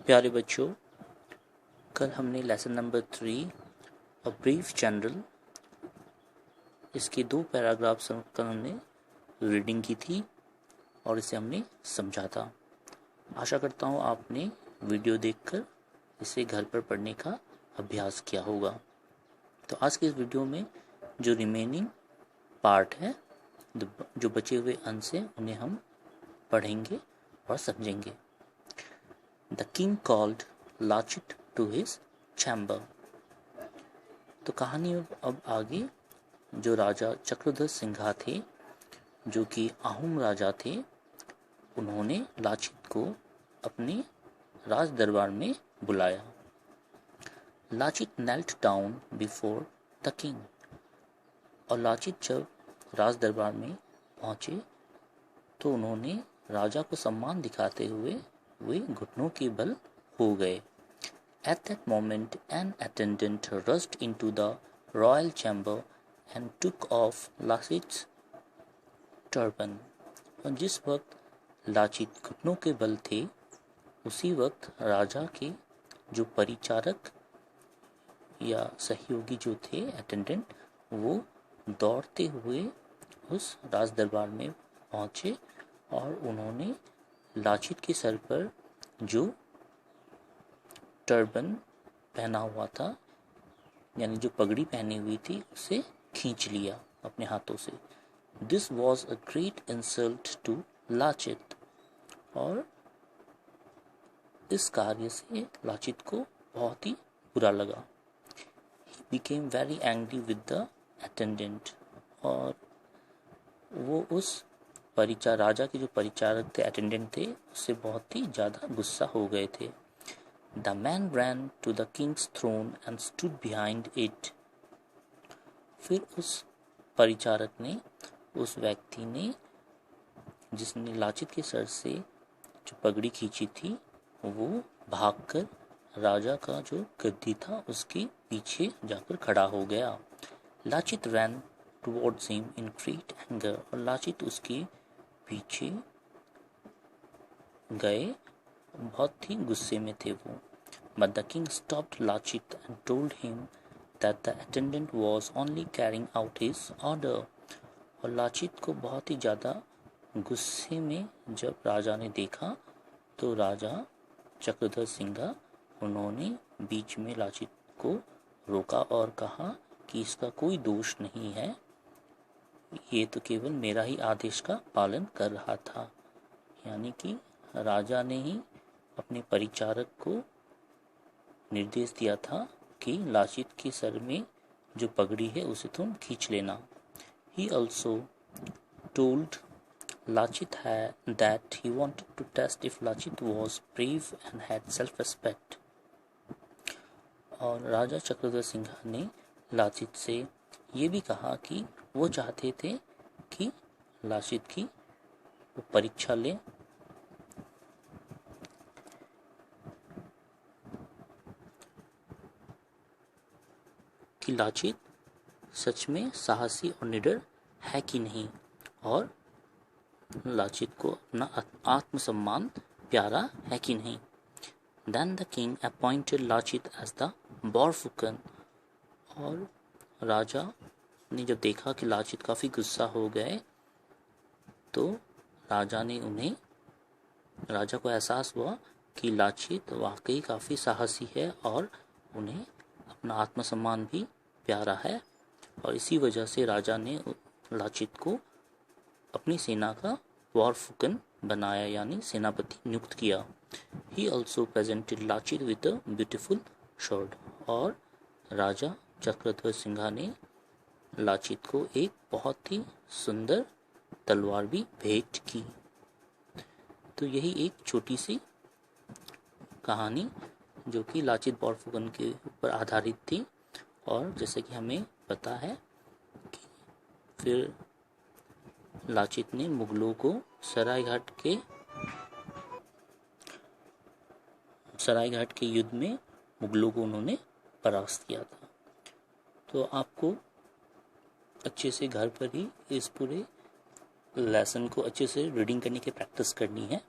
प्यारे बच्चों, कल हमने lesson number 3 a brief general इसके 2 पैराग्राफ्स कल हमने रीडिंग की थी और इसे हमने समझा था। आशा करता हूँ आपने वीडियो देखकर इसे घर पर पढ़ने का अभ्यास किया होगा। तो आज के इस वीडियो में जो रिमेनिंग पार्ट है, जो बचे हुए अंश हैं, उन्हें हम पढ़ेंगे और समझेंगे। The king called Lachit to his chamber. तो कहानी अब आगे, जो राजा चक्रधर सिंघा थे, जो कि आहूम राजा थे, उन्होंने लाचित को अपने राज दरबार में बुलाया। Lachit knelt down before the king. और लाचित जब राज दरबार में पहुंचे तो उन्होंने राजा को सम्मान दिखाते हुए वे घुटनों के बल हो गए। At that moment, an attendant rushed into the royal chamber and took off लाचित's turban। और जिस वक्त लाचित घुटनों के बल थे, उसी वक्त राजा के जो परिचारक या सहयोगी जो थे, अटेंडेंट, वो दौड़ते हुए उस राज दरबार में पहुंचे और उन्होंने लाचित के सर पर जो टर्बन पहना हुआ था, यानी जो पगड़ी पहनी हुई थी, उसे खींच लिया अपने हाथों से। This was a great insult to Lachit. और इस कार्य से लाचित को बहुत ही बुरा लगा। He became very angry with the attendant। और वो उस राजा के जो परिचारक थे, अटेंडेंट थे, उससे बहुत ही ज़्यादा गुस्सा हो गए थे। The man ran to the king's throne and stood behind it। फिर उस परिचारक ने, उस व्यक्ति ने जिसने लाचित के सर से जो पगड़ी खींची थी, वो भागकर राजा का जो गद्दी था उसके पीछे जाकर खड़ा हो गया। Lachit ran towards him in great anger। और लाचित उसके पीछे गए, बहुत ही गुस्से में थे वो। But the king stopped Lachit and told him that the attendant was only carrying out his order। और लाचित को बहुत ही ज़्यादा गुस्से में जब राजा ने देखा, तो राजा चक्रधर सिंघा, उन्होंने बीच में लाचित को रोका और कहा कि इसका कोई दोष नहीं है, ये तो केवल मेरा ही आदेश का पालन कर रहा था। यानी कि राजा ने ही अपने परिचारक को निर्देश दिया था कि लाचित के सर में जो पगड़ी है उसे तुम खींच लेना। He also told Lachit that he wanted to test if Lachit was brave and had self-respect। और राजा चक्रधर सिंघा ने लाचित से ये भी कहा कि वो चाहते थे कि लाचित की वो परीक्षा ले कि लाचित सच में साहसी और निडर है कि नहीं, और लाचित को अपना आत्मसम्मान प्यारा है कि नहीं। Then the king appointed Lachit as the बॉरफुकन। और राजा ने जब देखा कि लाचित काफ़ी गुस्सा हो गए, तो राजा को एहसास हुआ कि लाचित वाकई काफ़ी साहसी है और उन्हें अपना आत्मसम्मान भी प्यारा है। और इसी वजह से राजा ने लाचित को अपनी सेना का वॉरफुकन बनाया, यानी सेनापति नियुक्त किया। He also presented Lachit with a beautiful sword। और राजा चक्रधर सिंघा ने लाचित को एक बहुत ही सुंदर तलवार भी भेंट की। तो यही एक छोटी सी कहानी जो कि लाचित बोरफुकन के ऊपर आधारित थी। और जैसे कि हमें पता है कि फिर लाचित ने मुगलों को सरायघाट के युद्ध में मुगलों को उन्होंने परास्त किया था। तो आपको अच्छे से घर पर ही इस पूरे लेसन को अच्छे से रीडिंग करने की प्रैक्टिस करनी है।